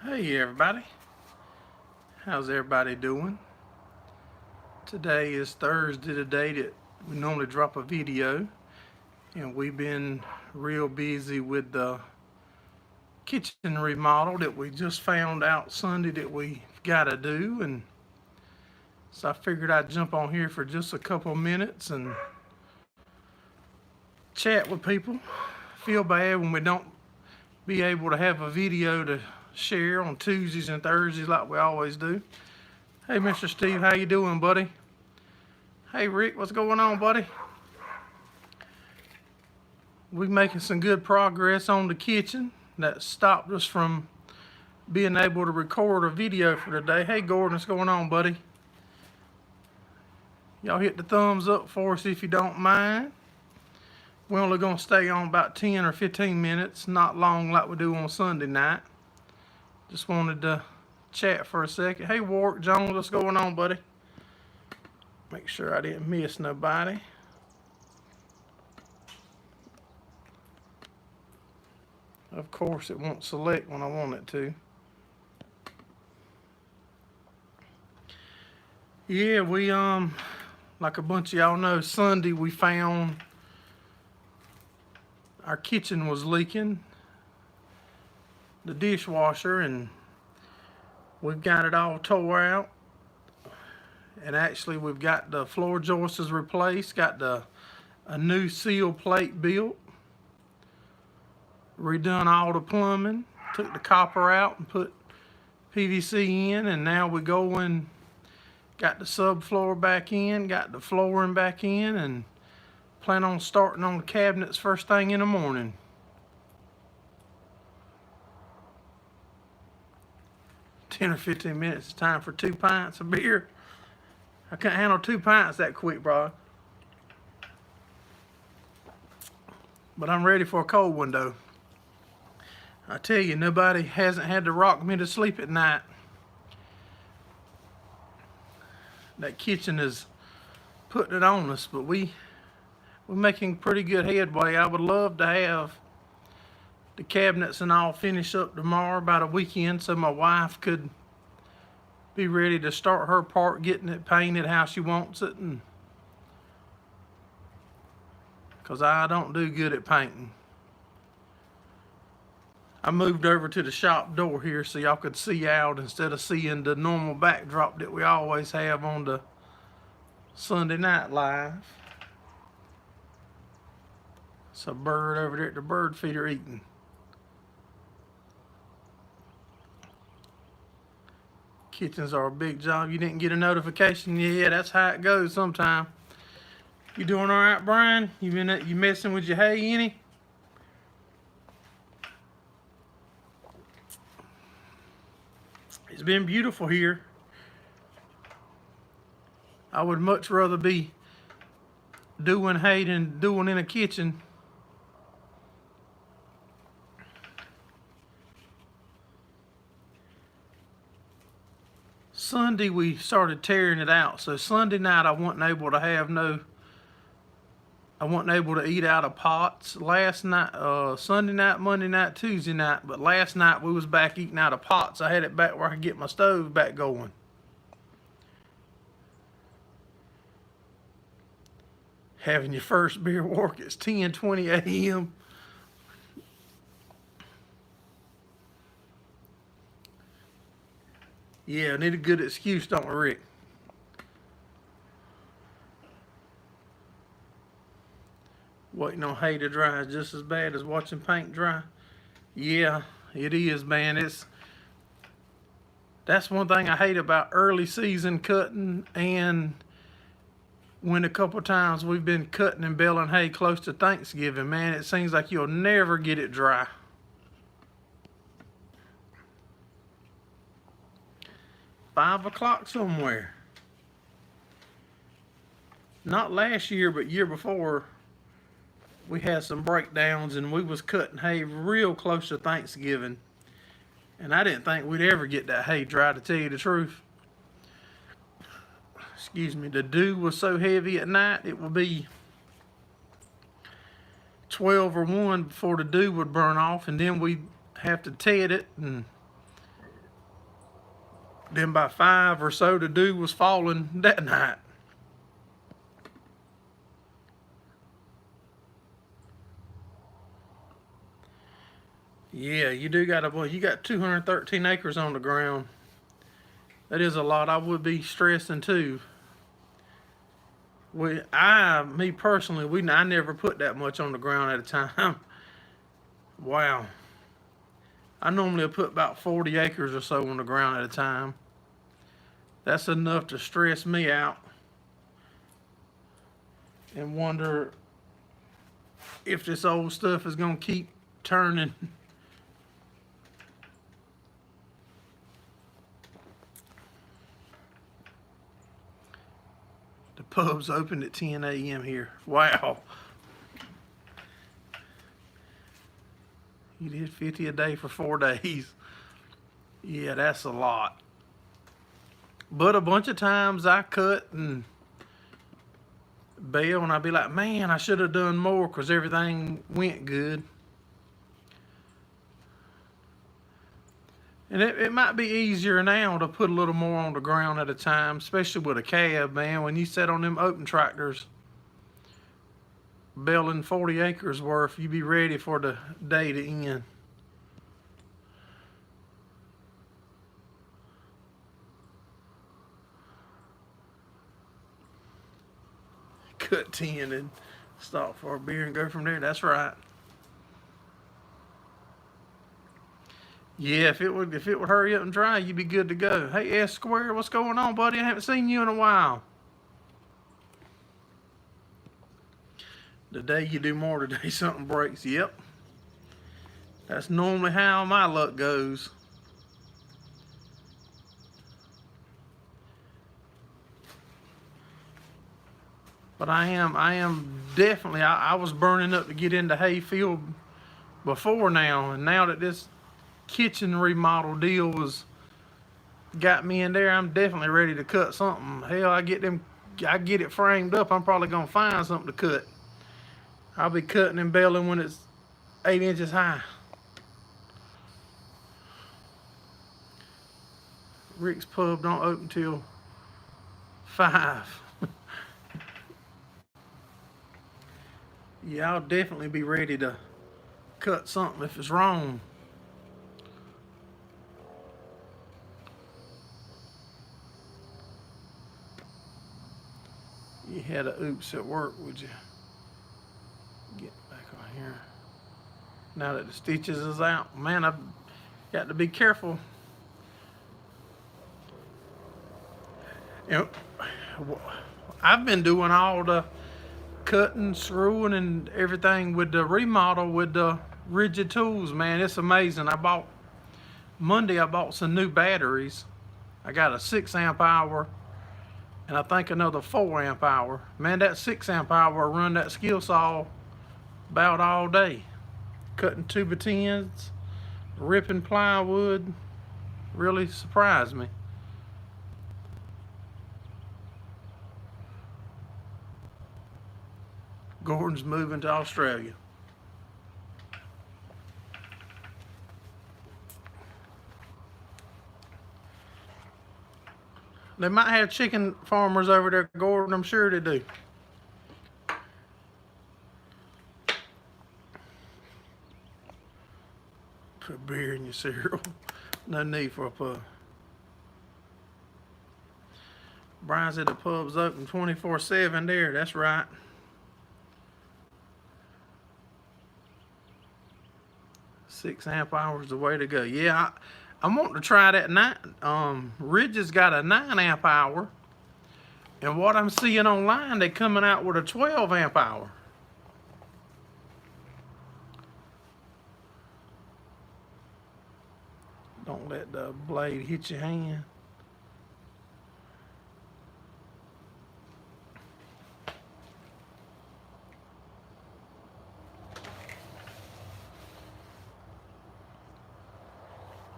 Hey everybody, how's everybody doing? Today is Thursday, the day that we normally drop a video, and we've been real busy with the kitchen remodel that we just found out Sunday that we gotta do, and so I figured I'd jump on here for just a couple of minutes and chat with people. Feel bad when we don't be able to have a video to share on Tuesdays and Thursdays like we always do. Hey, Mr. Steve, how you doing, buddy? Hey, Rick, what's going on, buddy? We're making some good progress on the kitchen. That stopped us from being able to record a video for today. Hey, Gordon, what's going on, buddy? Y'all hit the thumbs up for us if you don't mind. We're only going to stay on about 10 or 15 minutes, not long like we do on Sunday night. Just wanted to chat for a second. Hey, Warwick Jones, what's going on, buddy? Make sure I didn't miss nobody. Of course, it won't select when I want it to. Yeah, we, like a bunch of y'all know, Sunday we found our kitchen was leaking, the dishwasher, and we've got it all tore out. And actually we've got the floor joists replaced, got a new seal plate built, redone all the plumbing, took the copper out and put PVC in, and now we're going, got the subfloor back in, got the flooring back in, and plan on starting on the cabinets first thing in the morning. "10 or 15 minutes, it's time for 2 pints of beer." I can't handle 2 pints that quick, bro. But I'm ready for a cold one, though. I tell you, nobody hasn't had to rock me to sleep at night. That kitchen is putting it on us, but we're making pretty good headway. I would love to have the cabinets and all finished up tomorrow by the weekend so my wife could be ready to start her part getting it painted how she wants it, and because I don't do good at painting. I moved over to the shop door here so y'all could see out instead of seeing the normal backdrop that we always have on the Sunday Night Live. It's a bird over there at the bird feeder eating. Kitchens are a big job. You didn't get a notification? Yeah, that's how it goes sometimes. You doing all right, Brian? You messing with your hay any? It's been beautiful here. I would much rather be doing hay than doing in a kitchen. Sunday we started tearing it out. So Sunday night I wasn't able to eat out of pots. Last night, Sunday night, Monday night, Tuesday night, but last night we was back eating out of pots. I had it back where I could get my stove back going. Having your first beer work, it's 10:20 a.m. Yeah, I need a good excuse, don't we, Rick? Waiting on hay to dry is just as bad as watching paint dry. Yeah, it is, man. That's one thing I hate about early season cutting, and when a couple times we've been cutting and baling hay close to Thanksgiving, man, it seems like you'll never get it dry. "5 o'clock somewhere." Not last year, but year before, we had some breakdowns and we was cutting hay real close to Thanksgiving. And I didn't think we'd ever get that hay dry, to tell you the truth. Excuse me, the dew was so heavy at night, it would be 12 or 1 before the dew would burn off, and then we'd have to ted it and Then by 5 or so, the dew was falling that night. Yeah, you do got you got 213 acres on the ground. That is a lot. I would be stressing too. Me personally, I never put that much on the ground at a time. Wow. I normally put about 40 acres or so on the ground at a time. That's enough to stress me out and wonder if this old stuff is going to keep turning. The pub's open at 10 a.m. here. Wow. You did 50 a day for 4 days. Yeah, that's a lot. But a bunch of times I cut and bail, and I'd be like, man, I should have done more because everything went good. And it might be easier now to put a little more on the ground at a time, especially with a cab, man. When you sit on them open tractors, baling 40 acres worth, you be ready for the day to end. Cut 10 and stop for a beer and go from there. That's right. Yeah, if it would hurry up and dry, you'd be good to go. Hey, S Square, what's going on, buddy? I haven't seen you in a while. The day you do more, the day something breaks. Yep. That's normally how my luck goes. But I am definitely, I was burning up to get into hayfield before now, and now that this kitchen remodel deal got me in there, I'm definitely ready to cut something. Hell, I get it framed up, I'm probably gonna find something to cut. I'll be cutting and baling when it's 8 inches high. Rick's Pub don't open till 5. Yeah, I'll definitely be ready to cut something if it's wrong. You had a oops at work, would you? Get back on here. Now that the stitches is out, man, I've got to be careful. You know, I've been doing all the cutting, screwing, and everything with the remodel with the rigid tools, man. It's amazing. Monday I bought some new batteries. I got a 6 amp hour and I think another 4 amp hour. Man, that 6 amp hour run that skill saw about all day. Cutting 2x10s, ripping plywood. Really surprised me. Gordon's moving to Australia. They might have chicken farmers over there, Gordon. I'm sure they do. Put beer in your cereal. No need for a pub. Brian said the pub's open 24/7 there. That's right. Six amp hours the way to go. Yeah, I'm wanting to try that 9. Ridge has got a 9 amp hour. And what I'm seeing online, they're coming out with a 12 amp hour. Don't let the blade hit your hand.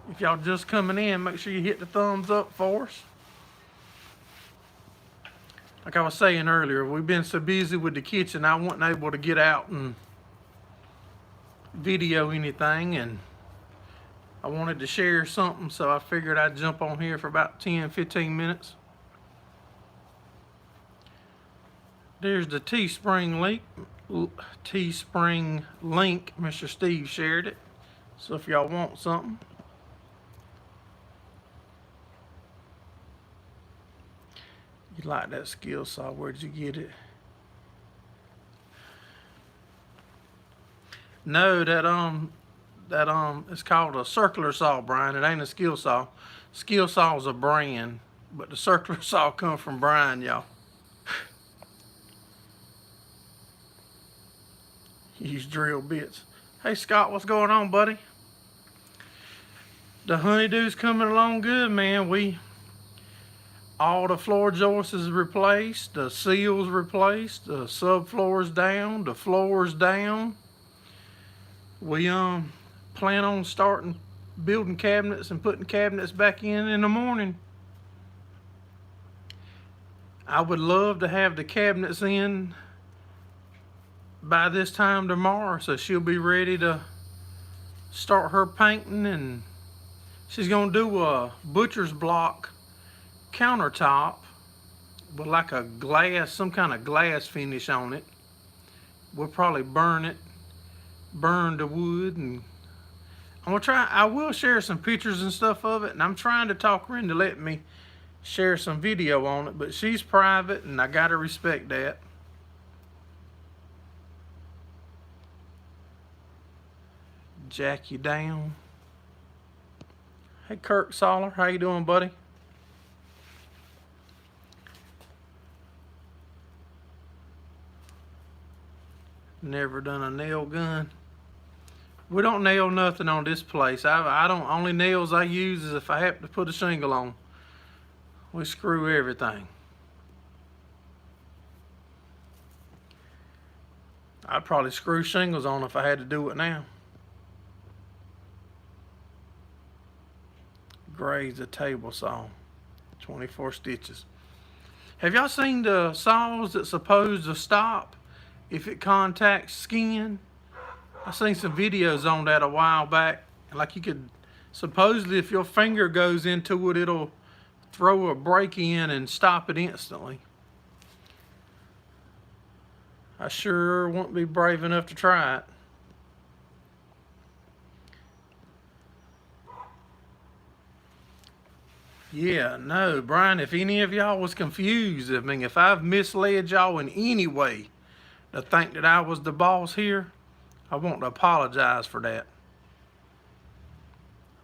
If y'all just coming in, make sure you hit the thumbs up for us. Like I was saying earlier, we've been so busy with the kitchen, I wasn't able to get out and video anything, and I wanted to share something, so I figured I'd jump on here for about 10-15 minutes. There's the Teespring link. Mr. Steve shared it. So if y'all want something, you like that skill saw, where'd you get it? No, that it's called a circular saw, Brian. It ain't a skill saw. Skill saw's a brand, but the circular saw come from Brian, y'all. Use drill bits. Hey Scott, what's going on, buddy? The honeydew's coming along good, man. All the floor joists is replaced, the seals replaced, the subfloor's down, the floor's down. We plan on starting building cabinets and putting cabinets back in the morning. I would love to have the cabinets in by this time tomorrow, so she'll be ready to start her painting, and she's gonna do a butcher's block countertop with like a glass, some kind of glass finish on it. We'll probably burn the wood, and I will share some pictures and stuff of it, and I'm trying to talk her into letting me share some video on it, but she's private and I gotta respect that. Jack you down. Hey Kirk Soller, how you doing, buddy? Never done a nail gun. We don't nail nothing on this place. I don't. Only nails I use is if I happen to put a shingle on. We screw everything. I'd probably screw shingles on if I had to do it now. Graze a table saw. 24 stitches. Have y'all seen the saws that's supposed to stop if it contacts skin? I seen some videos on that a while back. Like you could, supposedly if your finger goes into it, it'll throw a break in and stop it instantly. I sure won't be brave enough to try it. Yeah, no, Brian, if any of y'all was confused, I mean, if I've misled y'all in any way to think that I was the boss here, I want to apologize for that.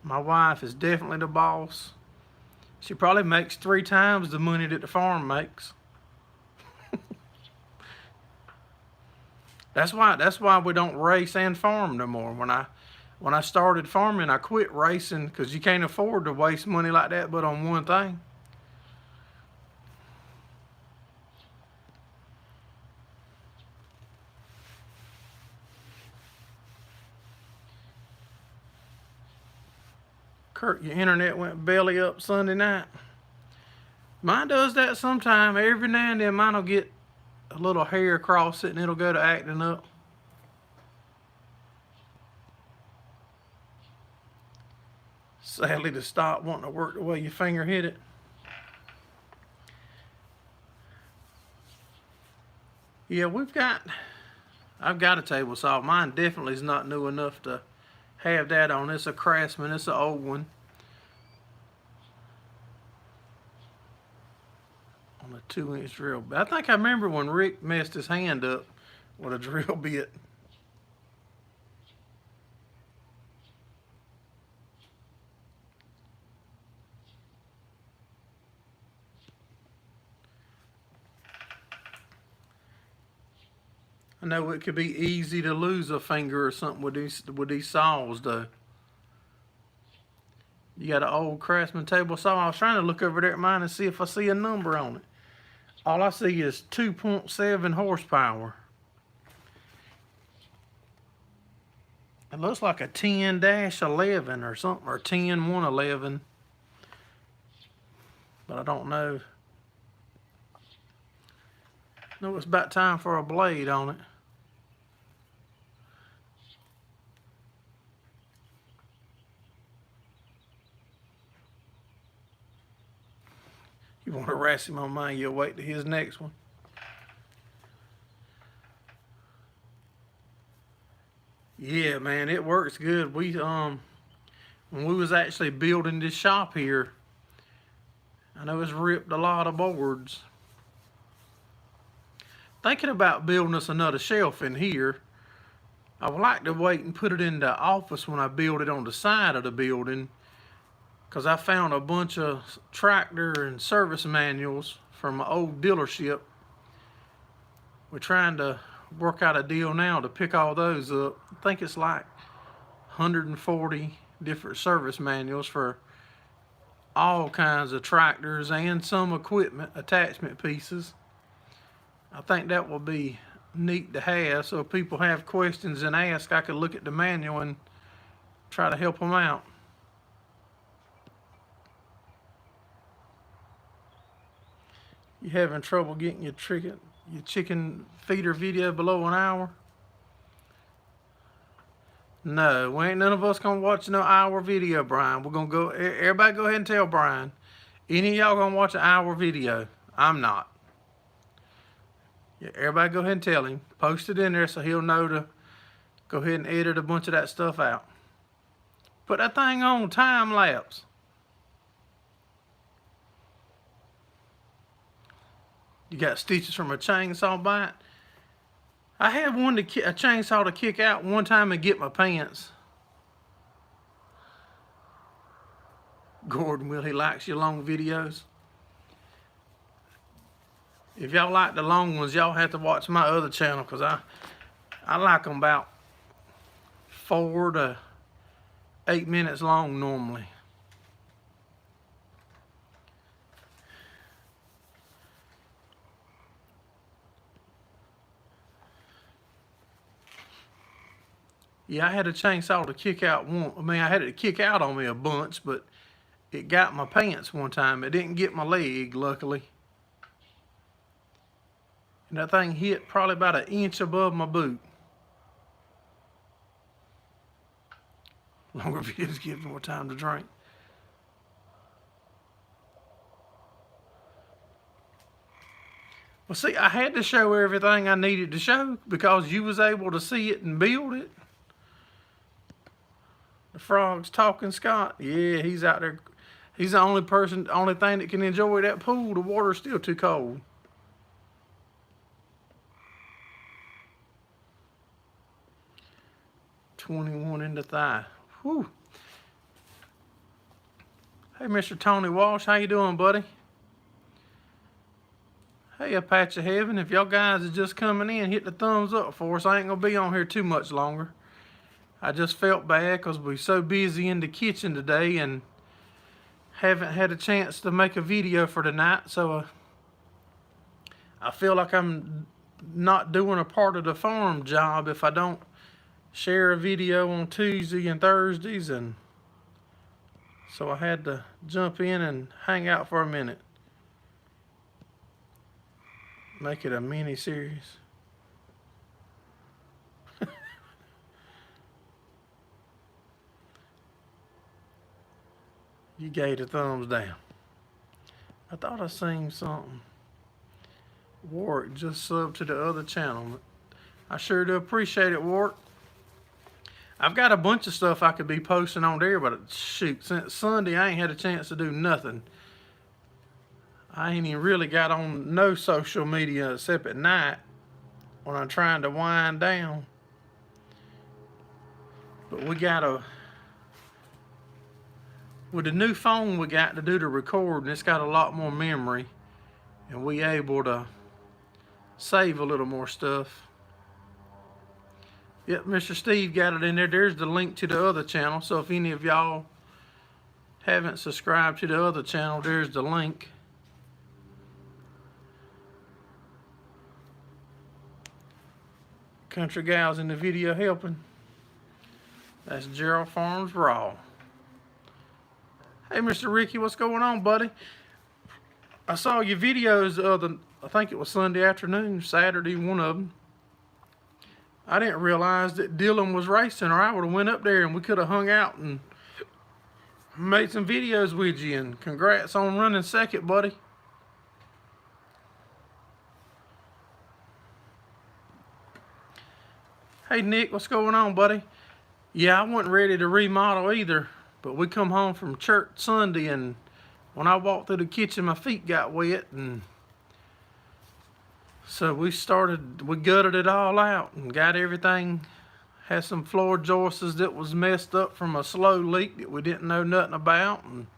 My wife is definitely the boss. She probably makes 3 times the money that the farm makes. That's why we don't race and farm no more. When I started farming, I quit racing because you can't afford to waste money like that but on one thing. Kurt, your internet went belly up Sunday night. Mine does that sometime. Every now and then mine will get a little hair across it and it'll go to acting up. Sadly, to stop wanting to work the way your finger hit it. Yeah, I've got a table saw. Mine definitely is not new enough to have that on. It's a Craftsman, it's an old one. On a 2-inch drill bit. I think I remember when Rick messed his hand up with a drill bit. I know it could be easy to lose a finger or something with these saws though. You got an old Craftsman table saw. I was trying to look over there at mine and see if I see a number on it. All I see is 2.7 horsepower. It looks like a 10-11 or something, or 10-111. But I don't know. No, it's about time for a blade on it. You want to harass him on mine, you'll wait to his next one. Yeah, man, it works good. When we was actually building this shop here, I know it's ripped a lot of boards. Thinking about building us another shelf in here. I would like to wait and put it in the office when I build it on the side of the building, because I found a bunch of tractor and service manuals from an old dealership. We're trying to work out a deal now to pick all those up. I think it's like 140 different service manuals for all kinds of tractors and some equipment attachment pieces. I think that will be neat to have, so if people have questions and ask, I could look at the manual and try to help them out. You having trouble getting your chicken feeder video below an hour? No, we ain't none of us gonna watch no hour video, Brian. We're gonna go, everybody go ahead and tell Brian. Any of y'all gonna watch an hour video? I'm not. Yeah, everybody go ahead and tell him. Post it in there so he'll know to go ahead and edit a bunch of that stuff out. Put that thing on time lapse. You got stitches from a chainsaw bite. I had a chainsaw to kick out one time and get my pants. Gordon will, he likes your long videos. If y'all like the long ones, y'all have to watch my other channel, because I like them about 4 to 8 minutes long normally. Yeah, I had a chainsaw to kick out one. I mean, I had it to kick out on me a bunch, but it got my pants one time. It didn't get my leg, luckily. And that thing hit probably about 1 inch above my boot. Longer videos give more time to drink. Well, see, I had to show everything I needed to show because you was able to see it and build it. The frog's talking, Scott. Yeah, he's out there. He's the only thing that can enjoy that pool. The water's still too cold. $21 in the thigh. Whew. Hey, Mr. Tony Walsh, how you doing, buddy? Hey, Apache Heaven, if y'all guys are just coming in, hit the thumbs up for us. I ain't gonna be on here too much longer. I just felt bad because we're so busy in the kitchen today and haven't had a chance to make a video for tonight, so I feel like I'm not doing a part of the farm job if I don't share a video on Tuesday and Thursdays, and so I had to jump in and hang out for a minute. Make it a mini series. You gave the thumbs down. I thought I seen something. Warwick just subbed to the other channel. I sure do appreciate it, Warwick. I've got a bunch of stuff I could be posting on there, but shoot, since Sunday I ain't had a chance to do nothing. I ain't even really got on no social media except at night when I'm trying to wind down. But we got with the new phone we got to do the recording, it's got a lot more memory, and we able to save a little more stuff. Yep, Mr. Steve got it in there. There's the link to the other channel. So if any of y'all haven't subscribed to the other channel, there's the link. Country gals in the video helping. That's Gerraldfarms Raw. Hey, Mr. Ricky, what's going on, buddy? I saw your videos I think it was Sunday afternoon, Saturday, one of them. I didn't realize that Dylan was racing, or I would have went up there and we could have hung out and made some videos with you. And congrats on running second, buddy. Hey Nick, what's going on, buddy? Yeah, I wasn't ready to remodel either, but we come home from church Sunday, and when I walked through the kitchen, my feet got wet, and so we gutted it all out and got everything. Had some floor joists that was messed up from a slow leak that we didn't know nothing about, and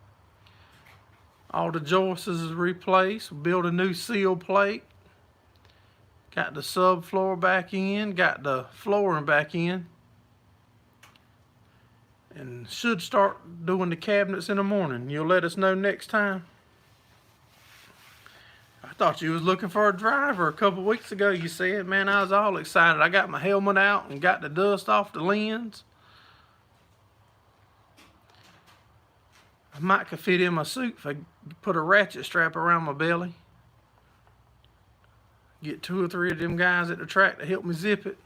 all the joists is replaced. We built a new seal plate. Got the subfloor back in, got the flooring back in, and should start doing the cabinets in the morning. You'll let us know next time. I thought you was looking for a driver a couple weeks ago, you said. Man, I was all excited. I got my helmet out and got the dust off the lens. I might could fit in my suit if I put a ratchet strap around my belly. Get 2 or 3 of them guys at the track to help me zip it.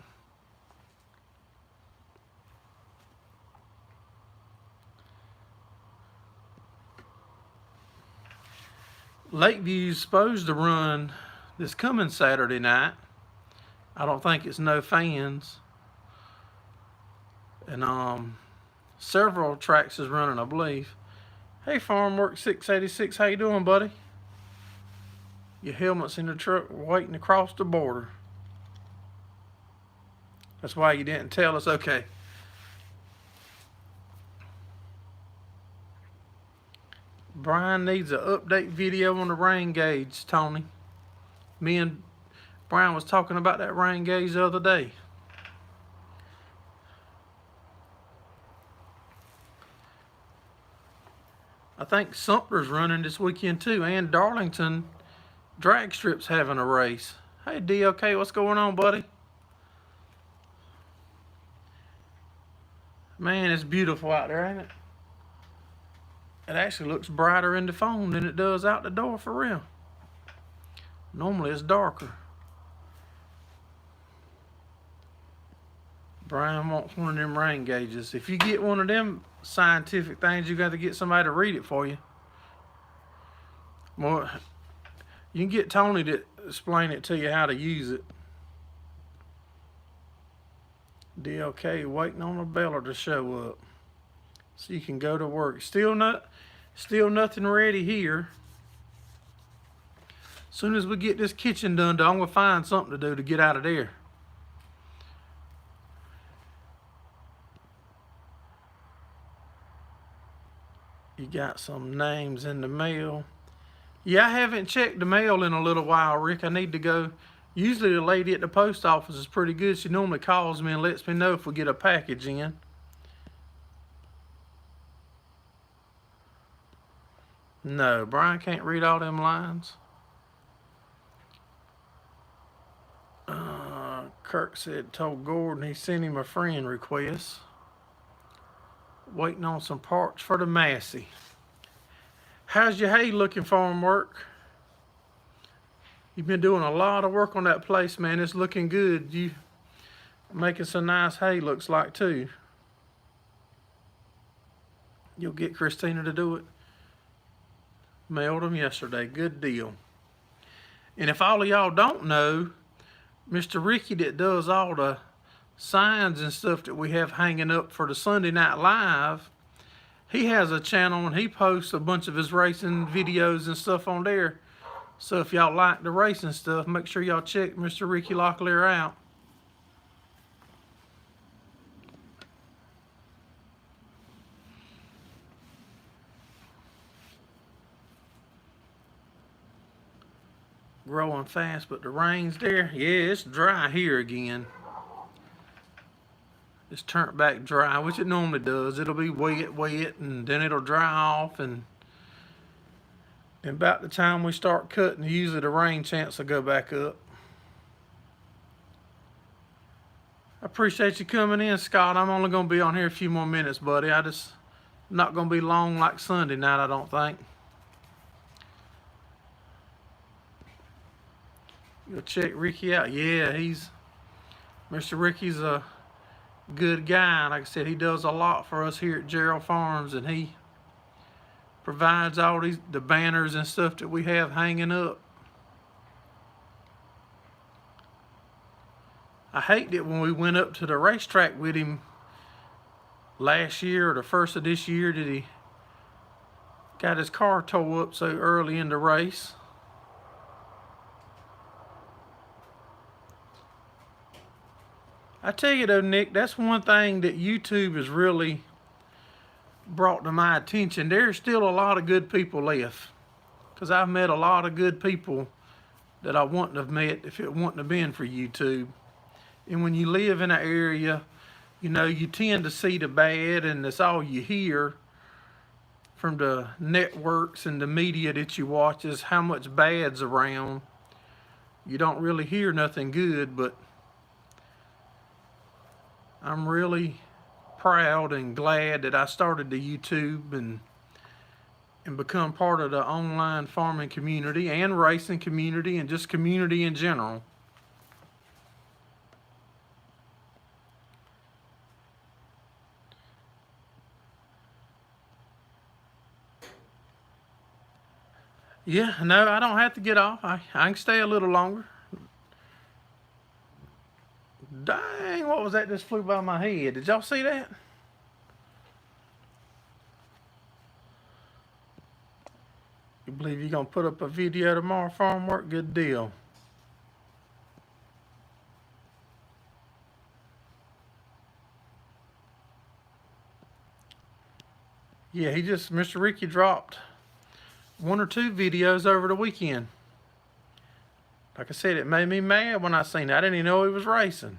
Lakeview's supposed to run this coming Saturday night. I don't think it's no fans. And several tracks is running, I believe. Hey, Farmwork 686, how you doing, buddy? Your helmet's in the truck waiting to cross the border. That's why you didn't tell us. Okay. Brian needs an update video on the rain gauge, Tony. Me and Brian was talking about that rain gauge the other day. I think Sumter's running this weekend too, and Darlington drag strip's having a race. Hey DOK, what's going on, buddy? Man, it's beautiful out there, ain't it? It actually looks brighter in the phone than it does out the door, for real. Normally it's darker. Brian wants one of them rain gauges. If you get one of them scientific things, you got to get somebody to read it for you. Well, you can get Tony to explain it to you how to use it. DLK waiting on a beller to show up so you can go to work. Still nothing ready here. As soon as we get this kitchen done, though, I'm gonna find something to do to get out of there. You got some names in the mail. Yeah, I haven't checked the mail in a little while, Rick. I need to go. Usually the lady at the post office is pretty good. She normally calls me and lets me know if we get a package in. No, Brian can't read all them lines. Kirk told Gordon he sent him a friend request. Waiting on some parts for the Massey. How's your hay looking, Farmwork? You've been doing a lot of work on that place, man. It's looking good. You making some nice hay, looks like, too. You'll get Christina to do it. Mailed them yesterday. Good deal. And if all of y'all don't know, Mr. Ricky that does all the signs and stuff that we have hanging up for the Sunday Night Live, he has a channel and he posts a bunch of his racing videos and stuff on there. So if y'all like the racing stuff, make sure y'all check Mr. Ricky Locklear out. Growing fast, but the rain's there. Yeah, it's dry here again. It's turned back dry, which it normally does. It'll be wet, and then it'll dry off, and about the time we start cutting, usually the rain chance will go back up. I appreciate you coming in, Scott. I'm only going to be on here a few more minutes, buddy. Not going to be long like Sunday night, I don't think. You'll check Ricky out. Yeah, Mr. Ricky's a good guy. Like I said, he does a lot for us here at Gerraldfarms, and he provides all the banners and stuff that we have hanging up. I hate that when we went up to the racetrack with him last year or the first of this year that he got his car tore up so early in the race. I tell you though, Nick, that's one thing that YouTube has really brought to my attention. There's still a lot of good people left, because I've met a lot of good people that I wouldn't have met if it wouldn't have been for YouTube. And when you live in an area, you know, you tend to see the bad, and that's all you hear from the networks and the media that you watch is how much bad's around. You don't really hear nothing good, but I'm really proud and glad that I started the YouTube and become part of the online farming community and racing community and just community in general. Yeah, no, I don't have to get off. I can stay a little longer. Dang, what was that just flew by my head? Did y'all see that? You believe you're going to put up a video tomorrow, farm work? Good deal. Yeah, Mr. Ricky dropped 1 or 2 videos over the weekend. Like I said, it made me mad when I seen it. I didn't even know he was racing,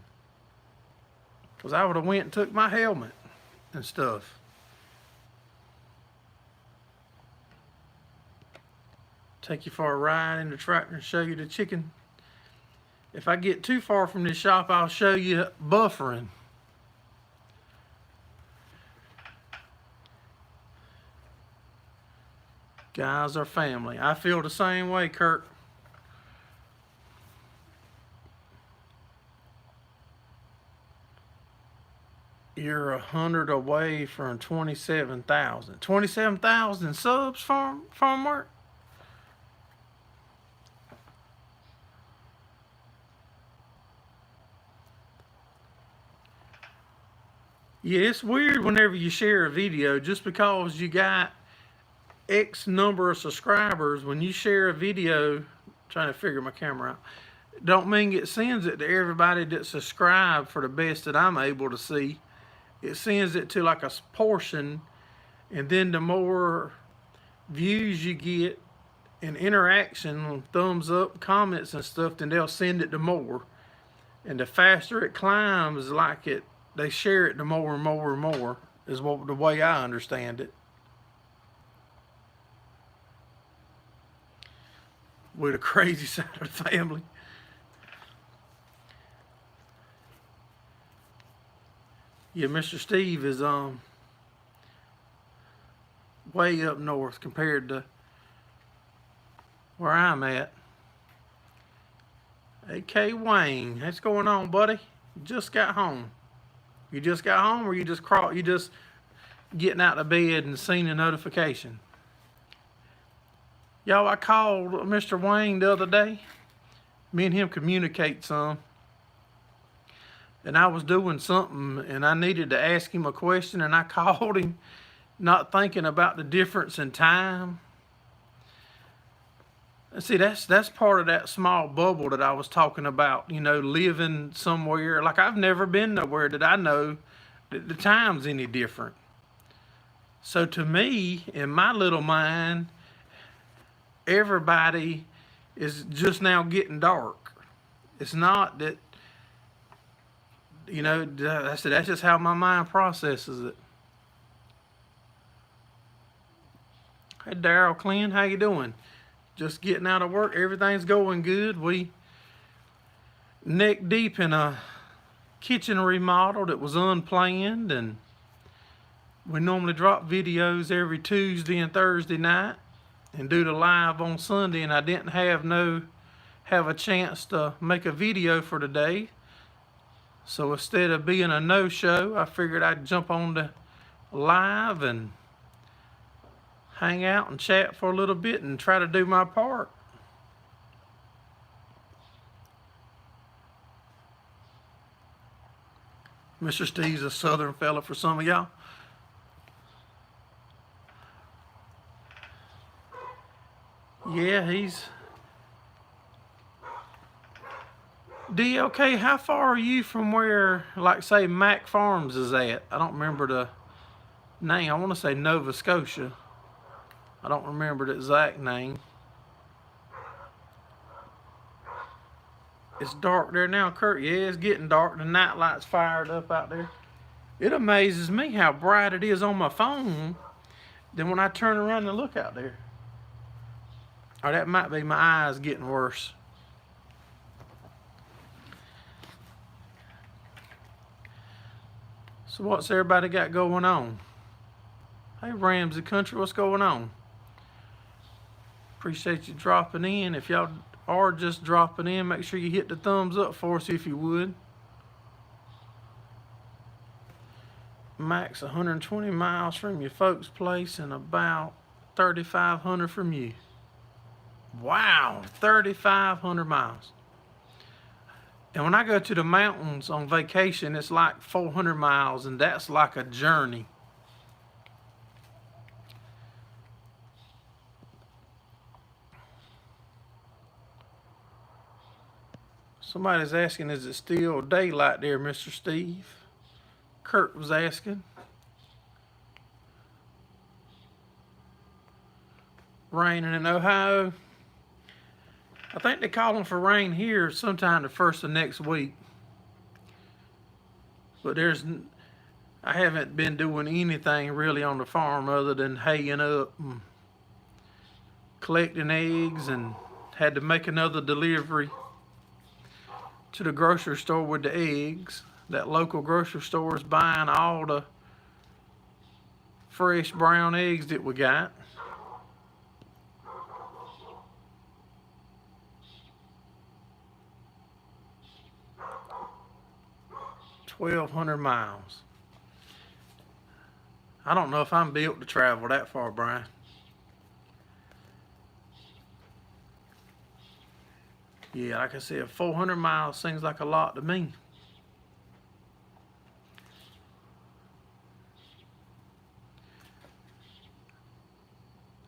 because I would have went and took my helmet and stuff. Take you for a ride in the tractor and show you the chicken. If I get too far from this shop, I'll show you buffering. Guys are family. I feel the same way, Kirk. You're 100 away from 27,000. 27,000 subs, farm work? Yeah, it's weird whenever you share a video, just because you got X number of subscribers. When you share a video, trying to figure my camera out, don't mean it sends it to everybody that's subscribed for the best that I'm able to see. It sends it to like a portion, and then the more views you get and interaction, thumbs up, comments and stuff, then they'll send it to more. And the faster it climbs, like they share it to more and more and more, is the way I understand it. We're the crazy side of the family. Yeah, Mr. Steve is way up north compared to where I'm at. AK Wayne, what's going on, buddy? You just got home. You just got home, or you just getting out of bed and seen a notification? Y'all, I called Mr. Wayne the other day. Me and him communicate some. And I was doing something, and I needed to ask him a question, and I called him, not thinking about the difference in time. And see, that's part of that small bubble that I was talking about, you know, living somewhere. Like, I've never been nowhere that I know that the time's any different. So to me, in my little mind, everybody is just now getting dark. It's not that, you know, that's just how my mind processes it. Hey, Daryl Clyn, how you doing? Just getting out of work. Everything's going good. We neck deep in a kitchen remodel that was unplanned, and we normally drop videos every Tuesday and Thursday night and do the live on Sunday, and I didn't have a chance to make a video for today. So instead of being a no-show, I figured I'd jump on the live and hang out and chat for a little bit and try to do my part. Mr. Steve's a southern fella for some of y'all. Yeah, he's... DLK, how far are you from where, like, say, Mac Farms is at? I don't remember the name. I want to say Nova Scotia. I don't remember the exact name. It's dark there now, Kurt. Yeah, it's getting dark. The night light's fired up out there. It amazes me how bright it is on my phone than when I turn around and look out there. Or that might be my eyes getting worse. So what's everybody got going on? Hey, Ramsey Country, what's going on? Appreciate you dropping in. If y'all are just dropping in, make sure you hit the thumbs up for us if you would. Max 120 miles from your folks' place and about 3,500 from you. Wow, 3,500 miles. And when I go to the mountains on vacation, it's like 400 miles, and that's like a journey. Somebody's asking, is it still daylight there, Mr. Steve? Kurt was asking. Raining in Ohio. I think they're calling for rain here sometime the first of next week. But I haven't been doing anything really on the farm other than haying up and collecting eggs, and had to make another delivery to the grocery store with the eggs. That local grocery store is buying all the fresh brown eggs that we got. $1,200 miles. I don't know if I'm built to travel that far, Brian. Yeah, like I said, 400 miles seems like a lot to me.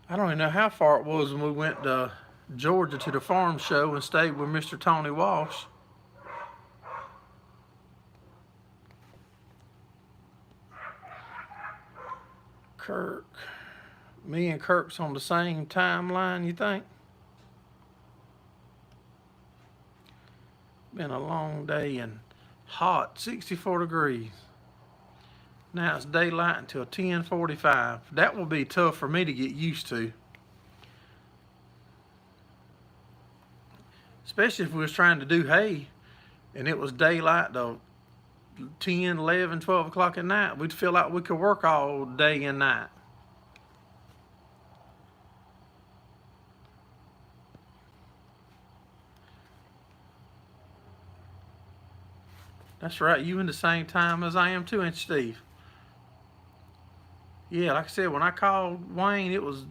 I don't even know how far it was when we went to Georgia to the farm show and stayed with Mr. Tony Walsh. Kirk. Me and Kirk's on the same timeline, you think? Been a long day and hot, 64 degrees. Now it's daylight until 10:45. That will be tough for me to get used to. Especially if we was trying to do hay and it was daylight till 10, 11, 12 o'clock at night. We'd feel like we could work all day and night. That's right, you in the same time as I am too, ain't you, Steve? Yeah, like I said, when I called Wayne, it was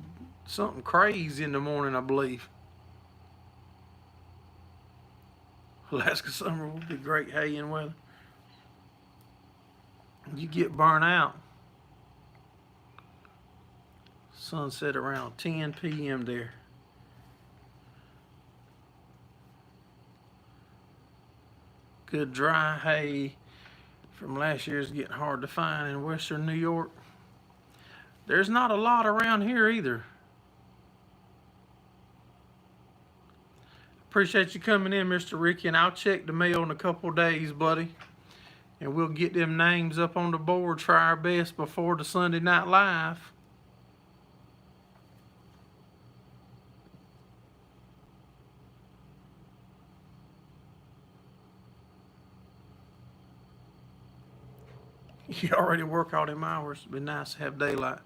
something crazy in the morning, I believe. Alaska summer will be great haying weather. You get burnt out. Sunset around 10 p.m. there. Good dry hay from last year is getting hard to find in western New York. There's not a lot around here either. Appreciate you coming in, Mr. Ricky, and I'll check the mail in a couple days, buddy. And we'll get them names up on the board, try our best before the Sunday Night Live. You already work all them hours. It'd be nice to have daylight.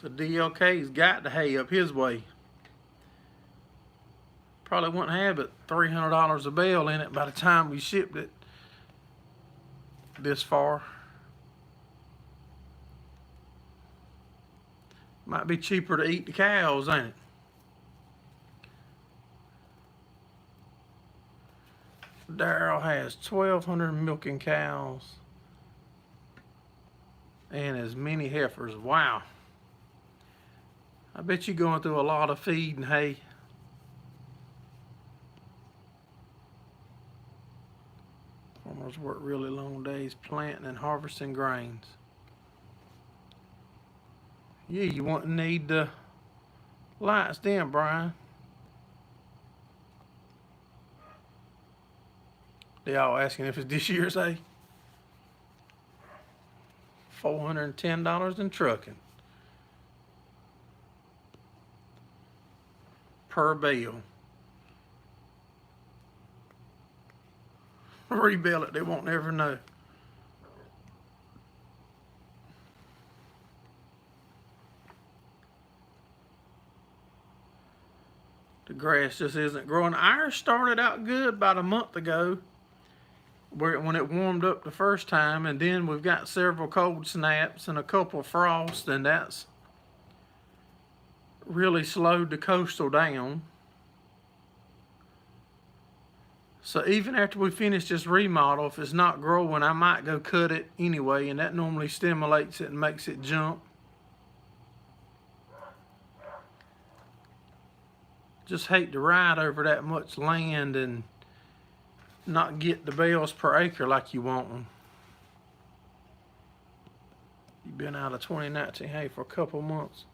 So DLK's got the hay up his way. Probably wouldn't have but $300 a bale in it by the time we shipped it this far. Might be cheaper to eat the cows, ain't it? Darryl has 1,200 milking cows and as many heifers. Wow. I bet you're going through a lot of feed and hay. Farmers work really long days planting and harvesting grains. Yeah, you won't need the lights then, Brian. They all asking if it's this year's hay. $410 in trucking per bale. Rebale it, they won't ever know. The grass just isn't growing. Ours started out good about a month ago, when it warmed up the first time, and then we've got several cold snaps and a couple of frosts, and that's really slowed the coastal down. So even after we finish this remodel, if it's not growing, I might go cut it anyway, and that normally stimulates it and makes it jump. Just hate to ride over that much land and not get the bales per acre like you want them. You've been out of 2019 hay for a couple months.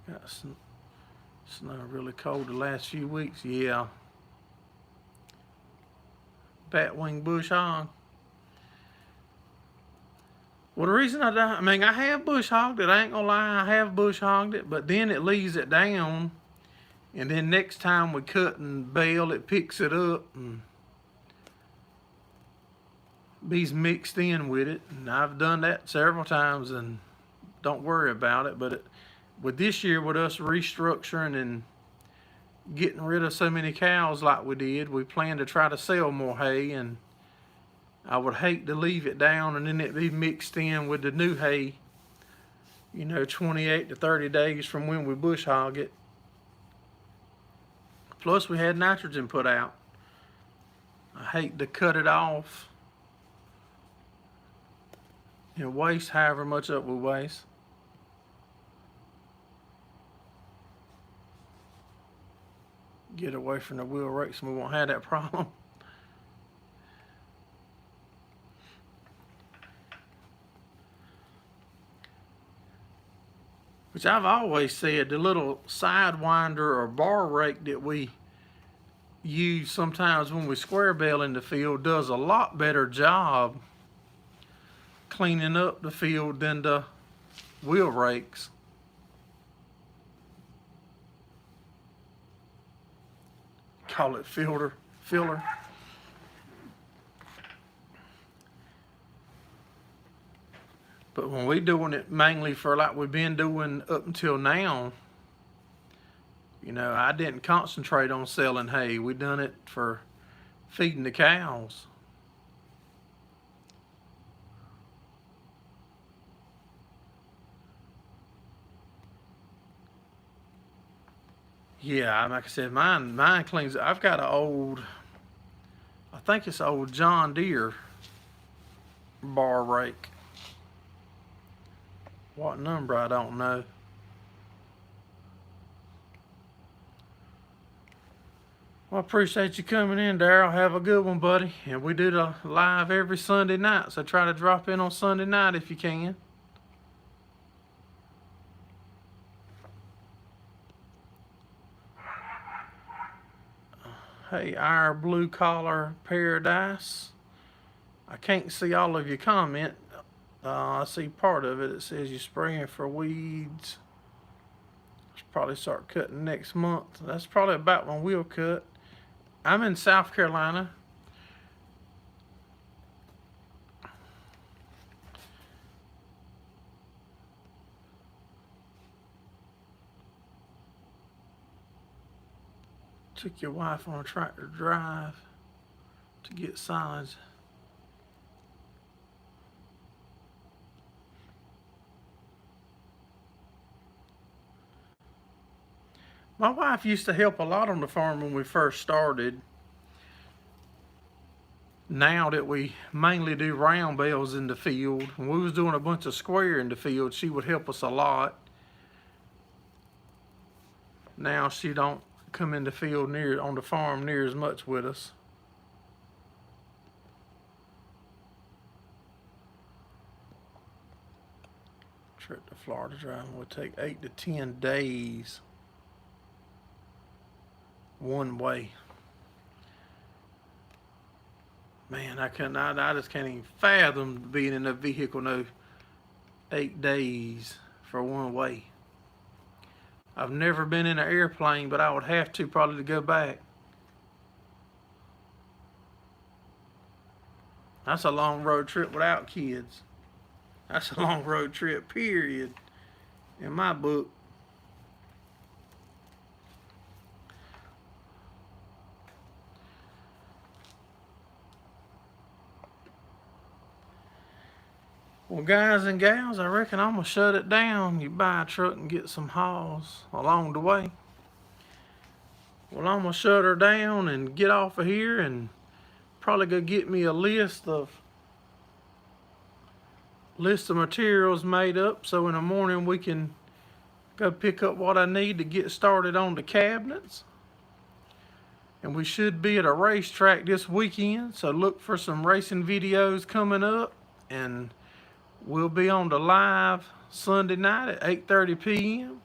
Got snow really cold the last few weeks. Yeah. Batwing bush hog. Well, the reason I have bush hogged it. I ain't gonna lie, I have bush hogged it, but then it leaves it down, and then next time we cut and bale, it picks it up and bees mixed in with it. And I've done that several times and don't worry about it. But with this year, with us restructuring and getting rid of so many cows like we did, we plan to try to sell more hay, and I would hate to leave it down and then it be mixed in with the new hay, 28 to 30 days from when we bush hog it. Plus we had nitrogen put out. I hate to cut it off and waste however much up we waste. Get away from the wheel rakes and we won't have that problem. Which I've always said, the little sidewinder or bar rake that we use sometimes when we square bale in the field does a lot better job cleaning up the field than the wheel rakes. Call it filler. But when we're doing it mainly for like we've been doing up until now, I didn't concentrate on selling hay. We done it for feeding the cows. Yeah, like I said, mine cleans. I've got an old, I think it's an old John Deere bar rake. What number, I don't know. Well, I appreciate you coming in, Darryl. Have a good one, buddy. And we do the live every Sunday night, so try to drop in on Sunday night if you can. Hey, our blue collar paradise. I can't see all of your comment. I see part of it. It says you're spraying for weeds. Should probably start cutting next month. That's probably about when we'll cut. I'm in South Carolina. Took your wife on a tractor drive to get silage. My wife used to help a lot on the farm when we first started. Now that we mainly do round bales in the field, when we was doing a bunch of square in the field, she would help us a lot. Now she don't come in the field near on the farm near as much with us. Trip to Florida driving would take 8 to 10 days one way. Man, I just can't even fathom being in a vehicle no 8 days for one way. I've never been in an airplane, but I would have to probably to go back. That's a long road trip without kids. That's a long road trip, period, in my book. Well, guys and gals, I reckon I'm going to shut it down. You buy a truck and get some hauls along the way. Well, I'm going to shut her down and get off of here and probably go get me a list of materials made up so in the morning we can go pick up what I need to get started on the cabinets. And we should be at a racetrack this weekend, so look for some racing videos coming up, and we'll be on the live Sunday night at 8:30 p.m.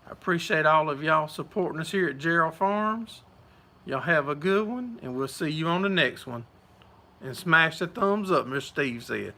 I appreciate all of y'all supporting us here at Gerraldfarms. Y'all have a good one, and we'll see you on the next one. And smash the thumbs up, Mr. Steve said.